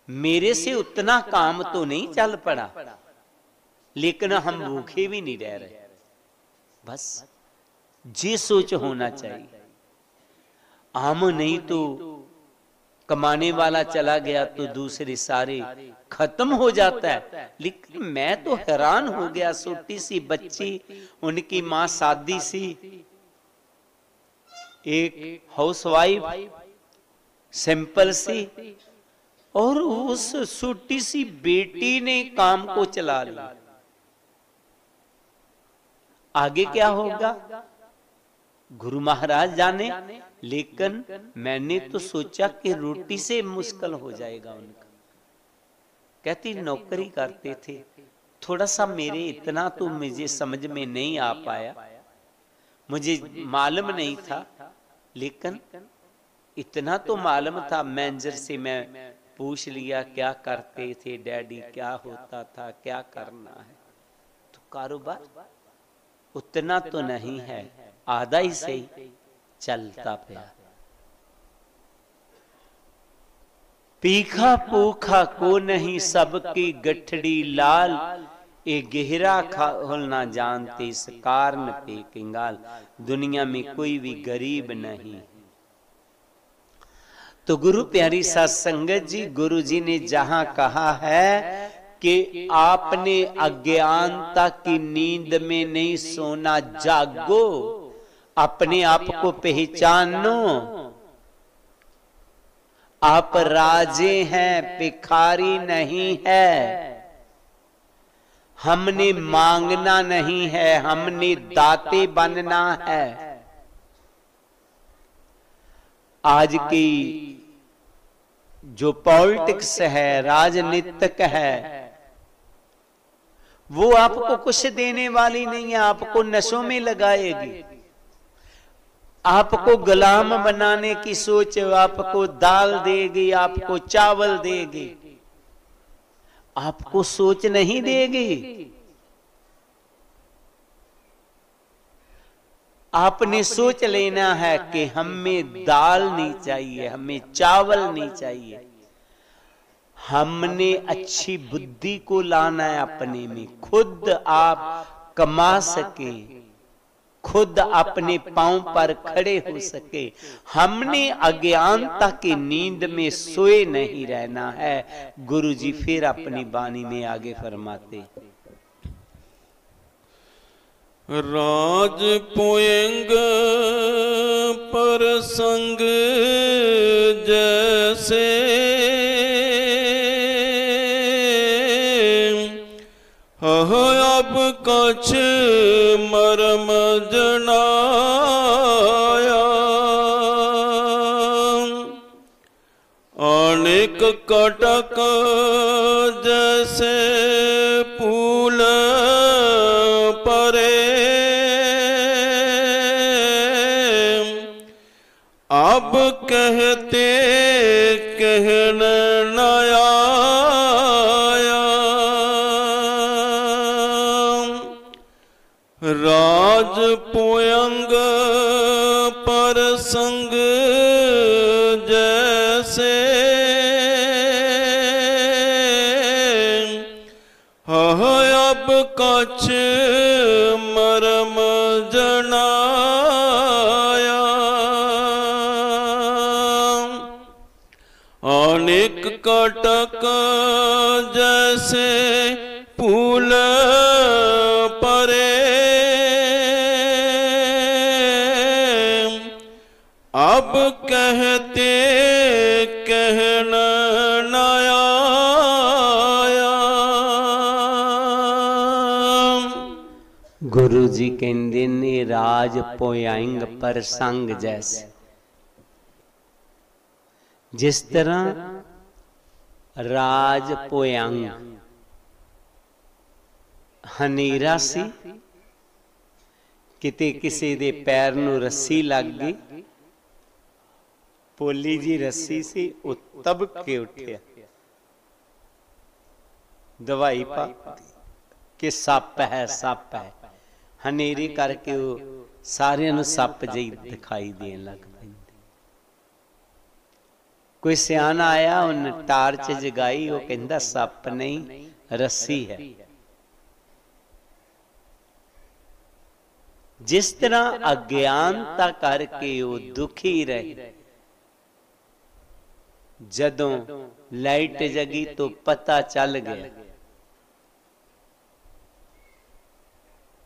मेरे से उतना काम तो नहीं चल पड़ा, लेकिन हम भूखे भी नहीं रह रहे। बस ये सोच होना चाहिए। आम नहीं तो कमाने वाला चला गया तो दूसरे सारे खत्म हो जाता है। लेकिन मैं तो हैरान हो गया, छोटी सी बच्ची, उनकी मां शादी सी, एक हाउसवाइफ सिंपल सी, और उस छोटी सी बेटी ने काम को चला लिया। आगे क्या होगा गुरु महाराज जाने, लेकिन मैंने तो सोचा कि रोटी से मुश्किल हो जाएगा उनका। कहती नौकरी करते थे, थोड़ा सा मेरे इतना तो मुझे समझ में नहीं आ पाया, मुझे मालूम नहीं था, लेकिन इतना तो मालूम था मैनेजर से मैं पूछ लिया क्या करते थे डैडी, क्या होता था, क्या करना है। तो कारोबार उतना तो नहीं है, आधा ही सही चलता पिया। पीखा पूखा को नहीं सबकी गठड़ी लाल, ए गहरा खोल ना जानते इस कारण पे कंगाल। दुनिया में कोई भी गरीब नहीं। तो गुरु प्यारी साध संगत जी, गुरु जी ने जहां कहा है कि आपने अज्ञानता की नींद में नहीं सोना, जागो, अपने आप को पहचानो। आप राजे हैं, भिखारी नहीं है। हमने मांगना नहीं है, हमने दाते बनना है। आज की जो पॉलिटिक्स है, राजनीतिक है, वो आपको कुछ देने वाली नहीं है, आपको नशों में लगाएगी, आपको गुलाम बनाने की सोच, आपको दाल देगी, आपको चावल देगी, आपको सोच नहीं देगी। आपने सोच लेना है कि हमें दाल नहीं चाहिए, हमें चावल नहीं चाहिए, हमने अच्छी बुद्धि को लाना है अपने में, खुद आप कमा सके, खुद अपने पांव पर खड़े हो सके। हमने अज्ञानता की नींद में सोए नहीं रहना है। गुरुजी फिर अपनी वाणी में आगे फरमाते, राज पोयंग पर संग जैसे अब कछ मरम जनाया, अनेक कटक जैसे फूल परे, अब कहते कहन नया, राज पोयंग पर संग जैसे अब कछ मरम जनाया, अनेक कटक जैसे फूल परे, अब कहते कहन नया। गुरु जी कहते ने राज पोयांग पर संग जैसे, जिस तरह राज पोयांग हनेरा सी, किते किसी दे पैर नूं रस्सी लग गई, पोली जी रस्सी सी वो तब के उठिया, दवाई पा के सप है सप है, हनेरी करके वो सारे नूं सप जी दिखाई देन लग पैंदे। कोई सियाना आया, उन टार्च जगाई, वो कहंदा सप नहीं रस्सी है। जिस तरह अज्ञानता करके वो दुखी रहे, जदों लाइट जगी तो पता चल गया।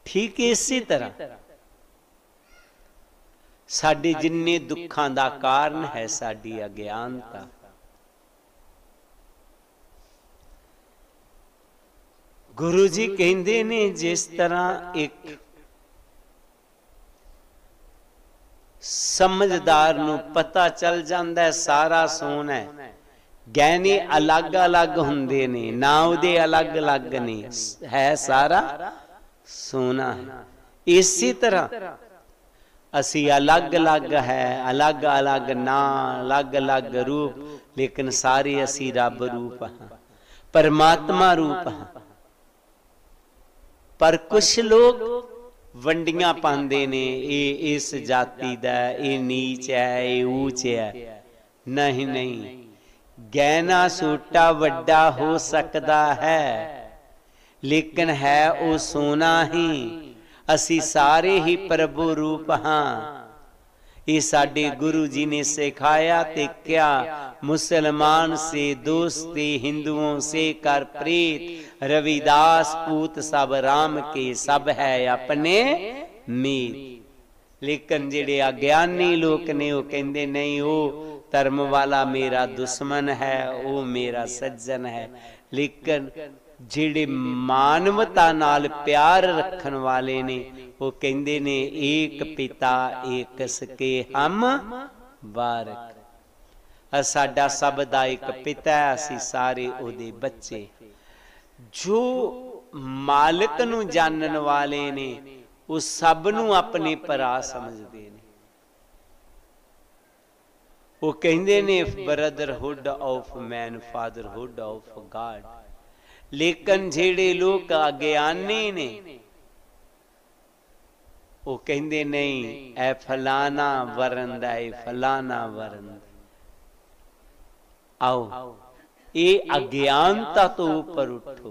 ठीक इसी तरह साडे जिन्ने दुखां दा कारण है साडी अज्ञानता। गुरु जी कहते ने जिस तरह एक समझदार नूं पता चल जांदा है सारा सोना है, गहने अलग अलग हुंदे ने, ना उहदे अलग अलग ने, है सारा सोना है। इसी तरह असी अलग अलग है, अलग अलग ना, अलग अलग रूप, लेकिन सारे असी रब रूप हाँ, परमात्मा रूप हाँ। पर कुछ लोग वंडियां पांदे ने, ये इस जाति दा, ये नीच है, ये ऊंच है। नहीं नहीं, गहना सूटा वड्डा हो सकता है, लेकिन है वो सोना ही। असी सारे ही प्रभु रूप हाँ। ये साडे गुरु जी ने सिखाया। ते क्या मुसलमान से दोस्ती, हिंदुओं से कर प्रीत, रविदास पूत सब राम के, सब है अपने मीत। लेकिन जेड़े अज्ञानी लोग ने वो कहते नहीं, वो धर्म वाला मेरा दुश्मन है, वो मेरा सज्जन है। लेकिन जेड़े मानवता नाल प्यार रखन वाले ने वो कहते ने एक पिता एक सके हम बारक। साडा सब दा एक पिता है, असी सारे ओदे बच्चे। जो मालिक नूं जानन वाले ने वो सब नूं अपने भरा समझते ने। वो कहते ने brotherhood of man, fatherhood of God. लेकिन जेड़े लोग अज्ञानी ने वो कहते नहीं, ए फलाना वरंद है, फलाना वरंद। आओ ये अज्ञानता तो ऊपर उठो।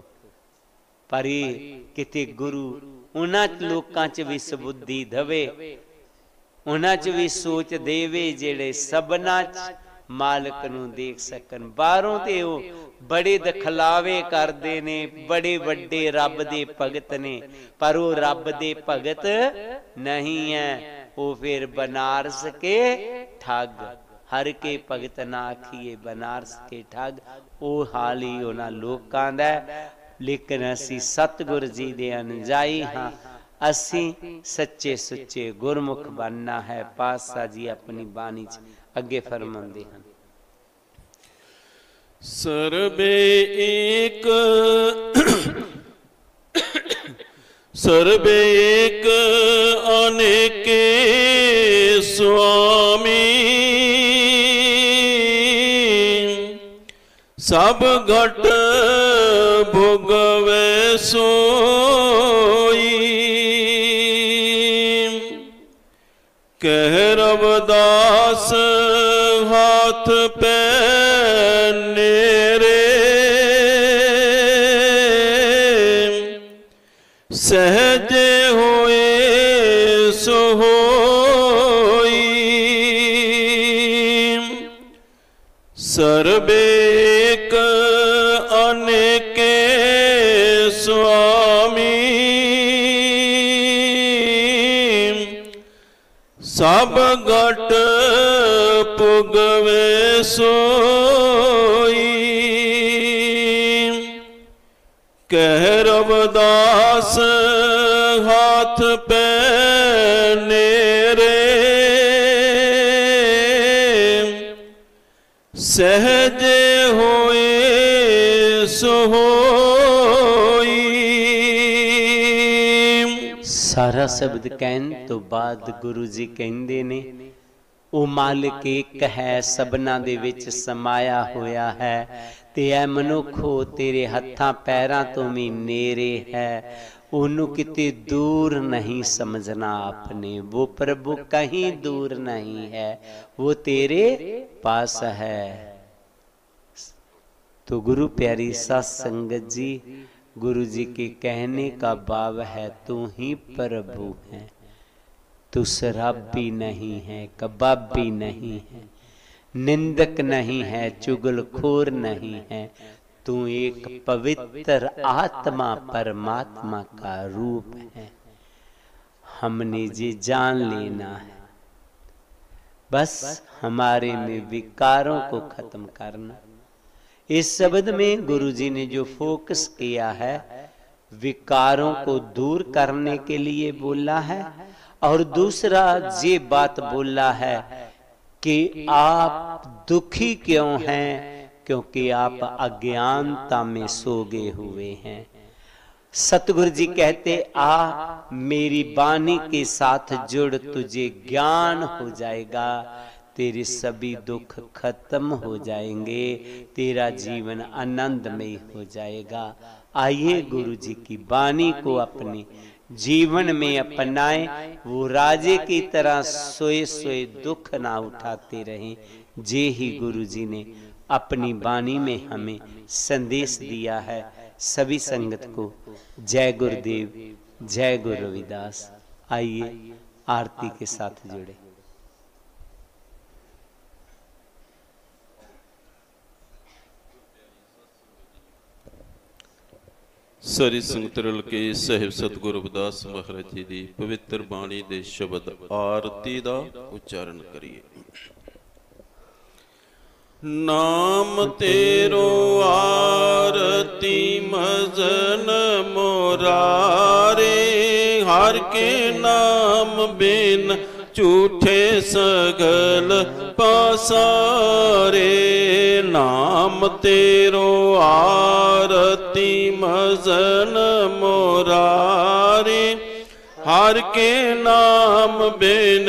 पर ये किते गुरु उन्हां लोकां च भी सबुद्धि दवे, उन्हां च भी सोच देवे जेड़े सबना च मालिक नूं देख सकन। बाहरों ते वो बड़े दखलावे करते ने, बड़े वड्डे रब दे भगत ने, पर वो रब दे भगत नहीं है। वो फिर बनारस के ठग, हर के भगत ना आखिए बनारस के ठग। वो हाल ही उन्हां लोकां दा। लेकिन असी सतगुर जी दे अनजाई हाँ, असी सच्चे सुच्चे गुरमुख बनना है। पातशाह जी अपनी बाणी च अगे फरमाते हैं, सर्वे एक सर्वे एक अनेके स्वामी, सब घट भोगवे सोई। कह रविदास हाथ पे नेरे, सहजे होए सो होई। सर्वे एक अनेके स्वामी, सब घट पुगवे सोई। कह रविदास हाथ पे नेरे, सहजे होए सो होई। सारा शब्द कहन तो बाद गुरु जी कहते ने, वो मालिक एक है, सबना दे विच समाया होया है। ते ऐ मनुखो तेरे हत्थां पैरां तो भी नेरे है। ओनू किते दूर नहीं समझना आपने, वो प्रभु कहीं दूर नहीं है, वो तेरे पास है। तो गुरु प्यारी साध संगत जी, गुरु जी के कहने का भाव है तू ही प्रभु है। तू शराबी नहीं है, कबाबी नहीं है, निंदक नहीं है, चुगलखोर नहीं है। तू एक पवित्र आत्मा परमात्मा का रूप है। हमने ये जान लेना है, बस हमारे में विकारों को खत्म करना। इस शब्द में गुरुजी ने जो फोकस किया है, विकारों को दूर करने के लिए बोला है। और दूसरा ये बात बोला है कि आप दुखी क्यों हैं, क्योंकि आप अज्ञानता में सोगे हुए हैं। सतगुरु जी कहते आ मेरी वाणी के साथ जुड़, तुझे ज्ञान हो जाएगा, तेरे सभी दुख खत्म हो जाएंगे, तेरा जीवन आनंदमय हो जाएगा। आइए गुरु जी की वाणी को अपने जीवन में अपनाएं। वो राजे की तरह सोए सोए दुख ना उठाते रहें। जे ही गुरु जी ने अपनी वाणी में हमें संदेश दिया है। सभी संगत को जय गुरुदेव, जय गुरु रविदास। आइए आरती के साथ जुड़े। सारी संगत रल के ਸਾਹਿਬ सतगुरु रविदास महाराज जी की पवित्र बाणी दे शब्द आरती का उच्चारण करिए। नाम तेरो आरती मजन मोरारे, हर के नाम बिन झूठे सगल पसारे। नाम तेरो आरती मजन मोरारे, हर के नाम बिन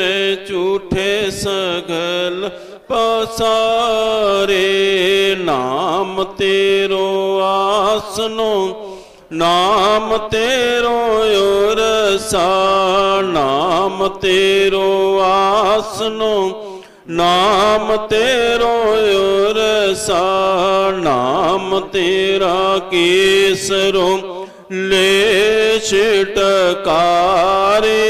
झूठे सगल पसारे। नाम तेरो आसनो, नाम तेरो उरसा, नाम तेरो आसनो, नाम तेरो उरसा। नाम तेरा केसरो लेश टकारे,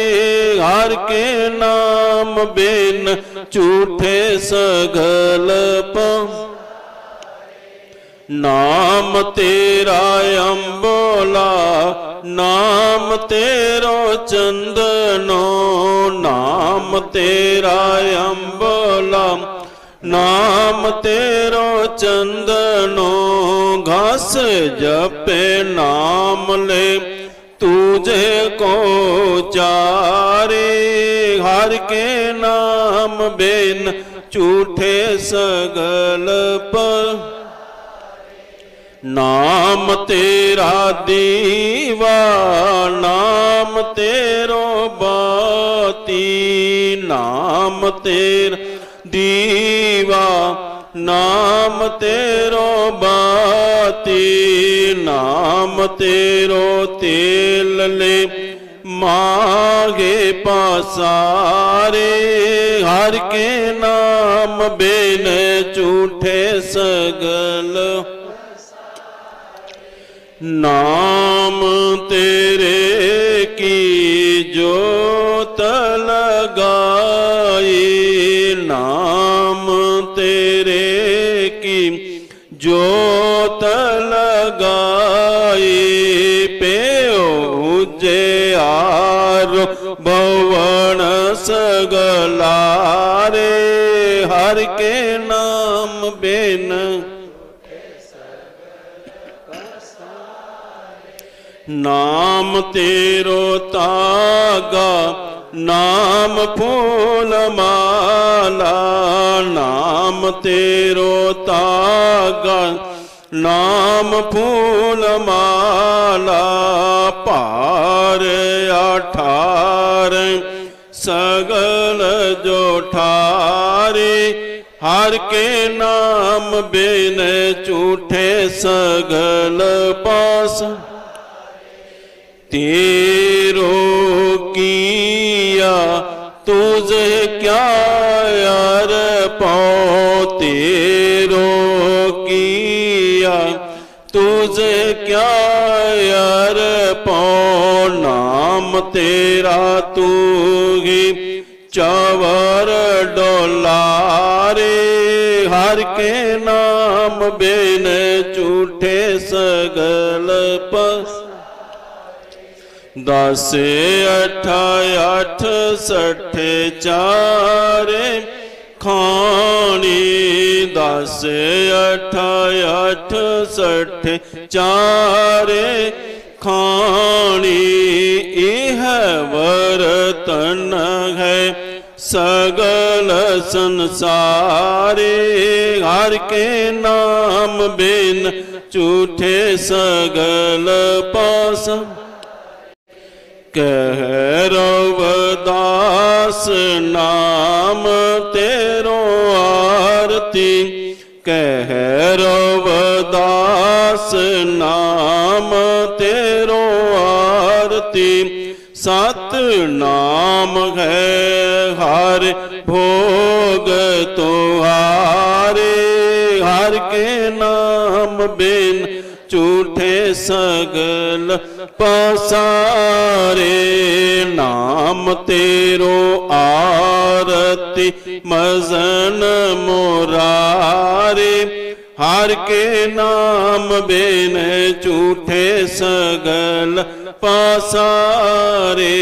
हर के नाम बिन झूठे सगल नाम तेरा अम्बोला, नाम तेरो चंदनो, नाम तेरा अम्बोला, नाम तेरो चंदनो। घास जपे नाम ले तुझे को चारे, हर के नाम बिन झूठे सगल पर। नाम तेरा दीवा, नाम तेरो बाती, नाम तेरा दीवा, नाम तेरो बाती। नाम तेरो तेल ले मांगे पसारे, हर के नाम बिन झूठे सगल। नाम तेरे की जोत लगाई, नाम तेरे की जोत लगाई। पेओ उजियारो भवन सगलारे, हर के नाम बिन नाम तेरो तागा, नाम फूल माला, नाम तेरो तागा, नाम फूल माला। पार 18 सगल जो ठारे, हर के नाम बिन झूठे सगल पास। तेरो किया तुझे क्या यार पाओ, तेरो किया तुझे क्या यार पाओ। नाम तेरा तू ही चवर डोलारे, हर के नाम बिन झूठे सगल पस। 10 8 8 60 चारे खानी, 10 8 8 60 चारे खानी। यह वर्तन है सगल संसारे, हर के नाम बिन झूठे सगल पास। कह रविदास नाम तेरो आरती, कह रविदास नाम तेरो आरती। 7 नाम है हर भोग तुम्हारे, हर के नाम बिन झूठे सगल पसारे। नाम तेरो आरती मजन मोरारे, हर के नाम बिन झूठे सगल पसारे,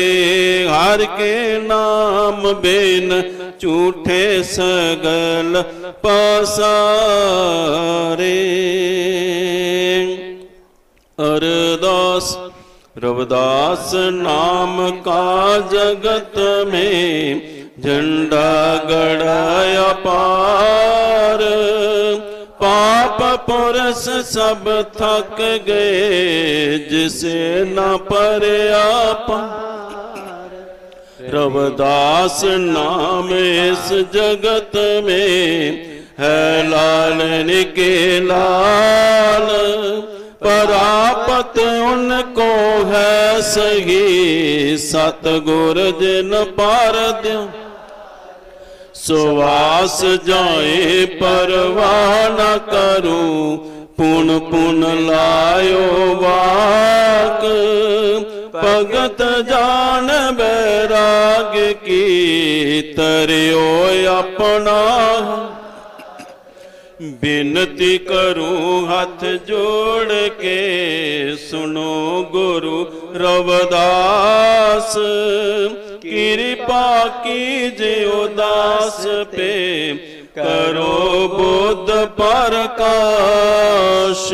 हर के नाम बिन झूठे सगल पसारे। अरदास। रविदास नाम का जगत में झंडा गड़ाया पार, पाप पुरुष सब थक गए जिसे न परया पार। रविदास नाम इस जगत में है लाल के लाल, परापत उनको है सही, सतगुर जिन पार द्यो। सुवास जाए परवाह न करूं, पुन पुन लायो वाक। भगत जान बैराग की, तरियो अपना। बिनती करूं हाथ जोड़ के, सुनो गुरु रविदास। कृपा कीजिए उदास पे, करो बुद्ध प्रकाश।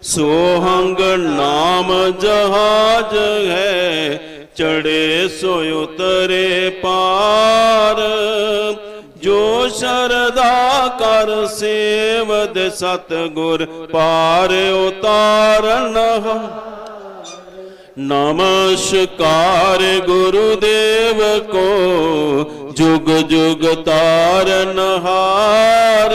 सोहंग नाम जहाज है, चढ़े सो उतरे पार। जो शरदा कर सेवद, सतगुर पार उतारन। नमस्कार गुरुदेव को, जुग जुग तारन हार।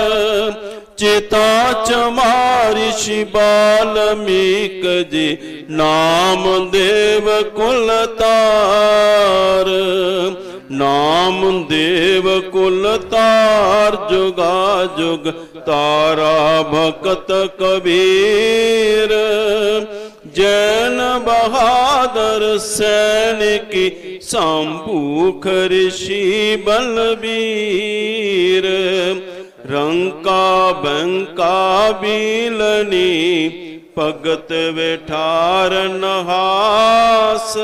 चिता चमारि ऋषि बाल्मीक जी, नाम देव कुल तार। नाम देव कुल तार, जुगा जुग तारा भक्त कबीर। जैन बहादुर सैनिकी, शंभूख ऋषि बलबीर। रंका बंका बीलनी, भगत बैठार नहास।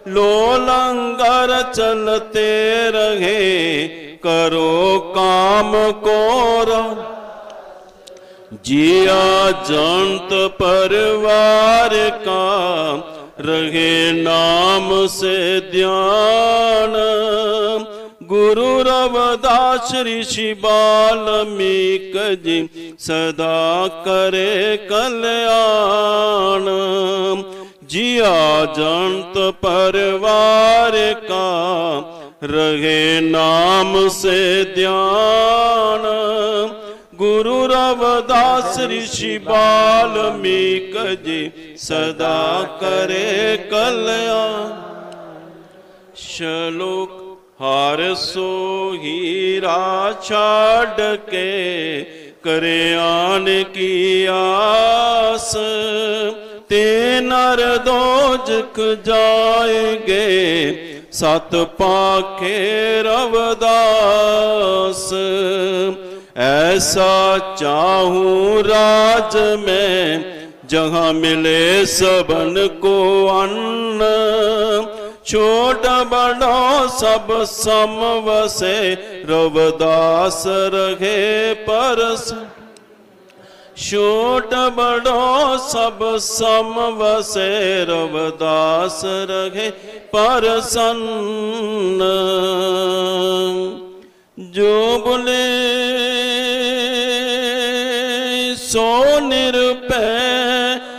लो लंगर चलते रहे, करो काम कोरा। जिया जंत परिवार का, रहे नाम से ध्यान। गुरु रविदास ऋषि बाल्मीक जी, सदा करे कल्याण। जिया जंत परिवार का, रहे नाम से ध्यान। गुरु रविदास ऋषि बाल्मीक जी, सदा करे कल्याण। श्लोक। हार सो हीरा छाड़ के, करे आन की आस। ते नर दोजख जाएंगे, सत पाखे रवदास। ऐसा चाहूं राज में जहाँ मिले सबन को अन्न। छोटा बड़ा सब समवसे रवदास रहे परस। छोट बड़ो सब समवसे रवदास रहे परसन्न। जो बोले सो निरपै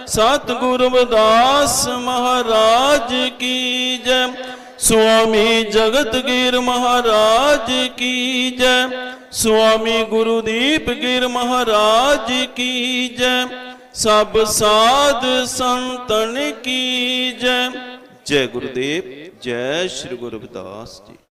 सतगुरु रविदास महाराज की जय। स्वामी जगतगिर महाराज की जय। स्वामी गुरुदीप गिर महाराज की जय। सब साध संतन की जय। जय गुरुदेव, जय श्री गुरु रविदास जी।